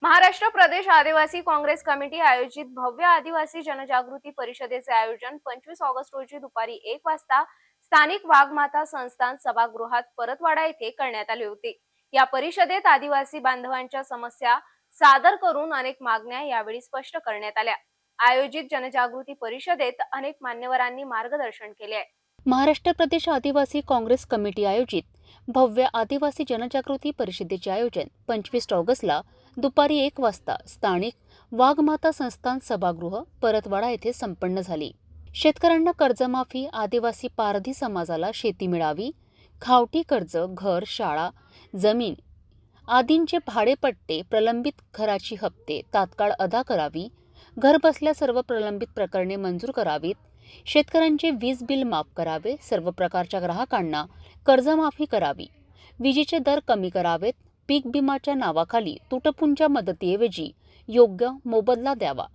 महाराष्ट्र प्रदेश आदिवासी काँग्रेस कमिटी आयोजित भव्य आदिवासी जनजागृती परिषदेचे आयोजन 25 ऑगस्ट रोजी दुपारी 1 वाजता स्थानिक वाघमाता संस्थान सभागृहात परतवाडा येथे करण्यात आले होते। या परिषदेत आदिवासी बांधवांच्या समस्या सादर करून अनेक मागण्या यावेळी स्पष्ट करण्यात आल्या। आयोजित जनजागृती परिषदेत अनेक मान्यवरांनी मार्गदर्शन केले आहे। महाराष्ट्र प्रदेश आदिवासी काँग्रेस कमिटी आयोजित भव्य आदिवासी जनजागृती परिषदेचे आयोजन 25 ऑगस्टला दुपारी 1 वाजता स्थानिक वाघमाता संस्थान सभागृह परतवाडा येथे संपन्न झाली। शेतकऱ्यांना कर्जमाफी, आदिवासी पारधी समाजाला शेती मिळावी, खावटी कर्ज, घर, शाळा, जमीन आदींचे भाडेपट्टे, प्रलंबित घराची हप्ते तात्काळ अदा करावी, घरबसल्या सर्व प्रलंबित प्रकरणे मंजूर करावीत, शेतकऱ्यांचे वीज बिल माफ करावे, सर्व प्रकारच्या ग्राहकांना कर्जमाफी करावी, विजेचे दर कमी करावेत, पीक विम्याच्या नावाखाली तुटपुंच्या मदतीऐवजी योग्य मोबदला द्यावा,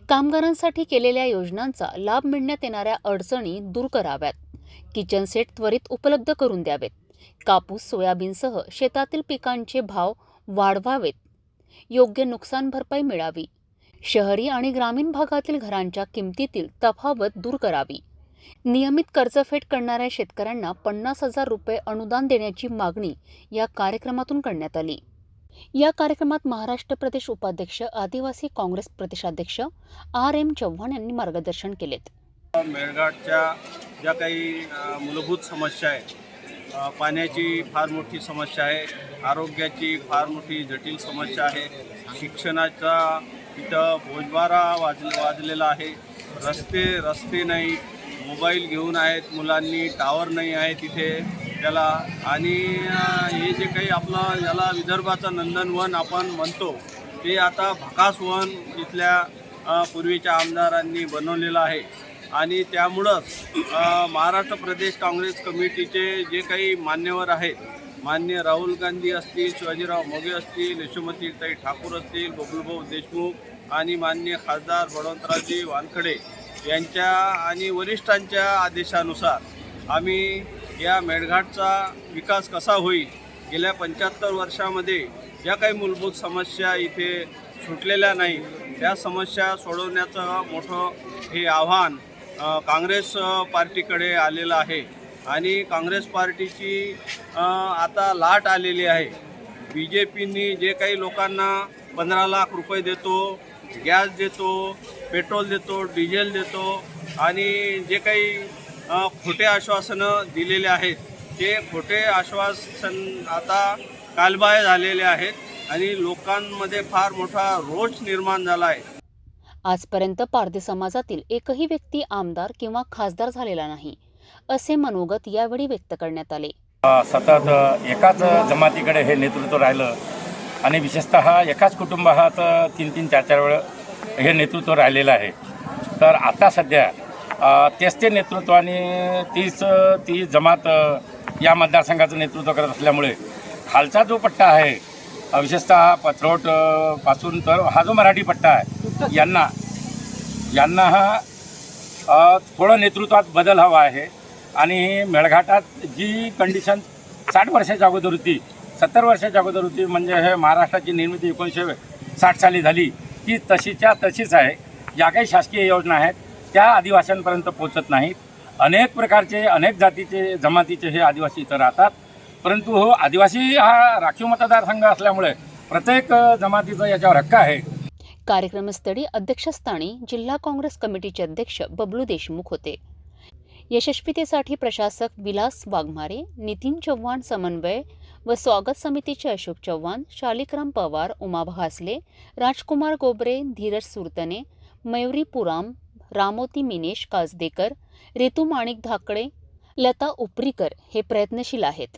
कामगारांसाठी केलेल्या योजनांचा लाभ मिळण्यात येणाऱ्या अडचणी दूर कराव्यात, किचन सेट त्वरित उपलब्ध करून द्यावेत, कापूस, सोयाबीनसह शेतातील पिकांचे भाव वाढवावेत, योग्य नुकसान भरपाई मिळावी, शहरी आणि ग्रामीण भागातील घरांच्या किमतीतील तफावत दूर करावी, नियमित कर्जफेड करणाऱ्या शेतकऱ्यांना 50,000 रुपये अनुदान देण्याची मागणी या कार्यक्रमातून करण्यात आली। या कार्यक्रमात महाराष्ट्र प्रदेश उपाध्यक्ष आदिवासी काँग्रेस प्रदेशाध्यक्ष R.M. चव्हाण यांनी मार्गदर्शन केले। मेळघाटच्या ज्या काही मूलभूत समस्या आहेत, पाण्याची फार मोठी समस्या आहे, आरोग्याची फार मोठी जटिल समस्या आहे, शिक्षणाचा इथं बोजबारा वाजलेला आहे, रस्ते नाही, मोबाईल घेऊन आहेत मुलांनी, टावर नाही आहे तिथे त्याला, आणि हे जे काही आपलं याला विदर्भाचं नंदनवन आपण म्हणतो ते आता भकास वन इथल्या पूर्वीच्या आमदारांनी बनवलेलं आहे। आणि त्यामुळंच महाराष्ट्र प्रदेश काँग्रेस कमिटीचे जे काही मान्यवर आहेत, मान्य राहुल गांधी असतील, शिवाजीराव मोगे असतील, यशोमतीताई ठाकूर असतील, बबलूभाऊ देशमुख आणि मान्य खासदार बळवंतरावजी वानखडे यांच्या आणि वरिष्ठांच्या आदेशानुसार आम्ही या मेळघाटचा विकास कसा होईल, गेल्या 75 वर्षामध्ये ज्या काही मूलभूत समस्या इथे सुटलेल्या नाही त्या समस्या सोडवण्याचं मोठं हे आव्हान काँग्रेस पार्टीकडे आलेलं आहे। आणि काँग्रेस पार्टीची आता लाट आलेली आहे। BJPनी जे काही लोकांना 15 लाख रुपये देतो, गॅस देतो, पेट्रोल देतो, डिझेल देतो आणि जे काही खोटे आश्वासनं दिलेले आहेत ते खोटे आश्वासन आता कालबाह्य झालेले आहेत आणि लोकांमध्ये फार मोठा रोष निर्माण झाला आहे। आजपर्यंत पारधी समाजातील एकही व्यक्ती आमदार किंवा खासदार झालेला नाही, असे मनोगत यावेळी व्यक्त करण्यात आले। सतत एकाच जमातीकडे हे नेतृत्व राहिलं आणि विशेषतः एकाच कुटुंबात 3-3, 4-4 वेळ हे नेतृत्व राहिलेलं आहे। तर आता सध्या तेच ते नेतृत्वाने ती जमात या मतदारसंघाचं नेतृत्व करत असल्यामुळे खालचा जो पट्टा आहे, विशेषतः पथरोट पासून तर हा जो मराठी पट्टा आहे यांना हा थोडं नेतृत्वात बदल हवा आहे। आणि मेळघाटात जी कंडिशन 60 वर्षाच्या अगोदर होती, 70 वर्षाच्या अगोदर होती, म्हणजे हे महाराष्ट्राची निर्मिती 1960 साली झाली, ती तशीच्या तशीच आहे। ज्या काही शासकीय योजना आहेत त्या आदिवासींपर्यंत पोहोचत नाहीत। अनेक प्रकारचे, अनेक जातीचे, जमातीचे हे आदिवासी इथं राहतात, परंतु आदिवासी हा राखीव मतदारसंघ असल्यामुळे प्रत्येक जमातीचा याच्यावर हक्क आहे। कार्यक्रमस्थळी अध्यक्षस्थानी जिल्हा काँग्रेस कमिटीचे अध्यक्ष बबलू देशमुख होते। यशस्वीतेसाठी प्रशासक विलास वाघमारे, नितीन चव्हाण समन्वय व स्वागत समितीचे अशोक चव्हाण, शालिकराम पवार, उमा भासले, राजकुमार गोबरे, धीरज सुरतने, मयुरी पुराम, रामोती मिनेश काजदेकर, ऋतू माणिक धाकडे, लता उपरीकर हे प्रयत्नशील आहेत।